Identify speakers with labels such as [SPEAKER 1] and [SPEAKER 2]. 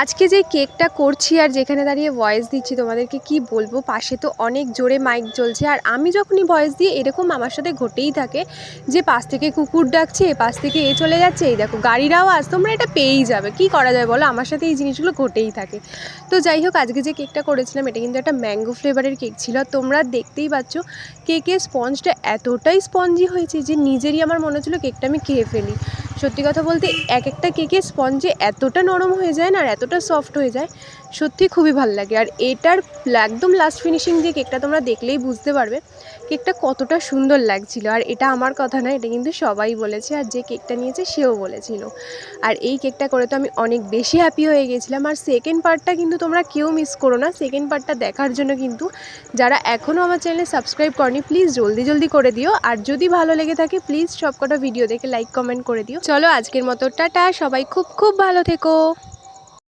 [SPEAKER 1] আজকে যে কেকটা করছি আর যেখানে দাঁড়িয়ে ভয়েস দিচ্ছি তোমাদেরকে কি বলবো, পাশে তো অনেক জোরে মাইক জ্বলছে। আর আমি যখনই ভয়েস দিই এরকম আমার সাথে ঘটেই থাকে যে পাশ থেকে কুকুর ডাকছে, পাশ থেকে এ চলে যাচ্ছে, এই দেখো গাড়ির আওয়াজ, তোমরা এটা পেয়েই যাবে। কি করা যায় বলো, আমার সাথে এই জিনিসগুলো ঘটেই থাকে। তো যাই হোক, আজকে যে কেকটা করেছিলাম এটা কিন্তু একটা ম্যাঙ্গো ফ্লেভারের কেক ছিল। তোমরা দেখতেই পাচ্ছ কেকের স্পঞ্জটা এতটাই স্পঞ্জি হয়েছে যে নিজেরই আমার মনে হচ্ছিলো কেকটা আমি খেয়ে ফেলি। সত্যি কথা বলতে এক একটা কেকের স্পঞ্জে এতটা নরম হয়ে যায় না, আর এতটা সফট হয়ে যায়, সত্যি খুবই ভালো লাগে। আর এটার একদম লাস্ট ফিনিশিং যে কেকটা তোমরা দেখলেই বুঝতে পারবে কেকটা কতটা সুন্দর লাগছিল। আর এটা আমার কথা না, এটা কিন্তু সবাই বলেছে, আর যে কেকটা নিয়েছে সেও বলেছিল। আর এই কেকটা করে তো আমি অনেক বেশি হ্যাপি হয়ে গেছিলাম। আর সেকেন্ড পার্টটা কিন্তু তোমরা কেউ মিস করো না। সেকেন্ড পার্টটা দেখার জন্য কিন্তু যারা এখনও আমার চ্যানেলে সাবস্ক্রাইব করনি প্লিজ জলদি জলদি করে দিও। আর যদি ভালো লেগে থাকে প্লিজ সবকটা ভিডিও দেখে লাইক কমেন্ট করে দিও। চলো আজকের মতো টাটা, সবাই খুব খুব ভালো থেকো।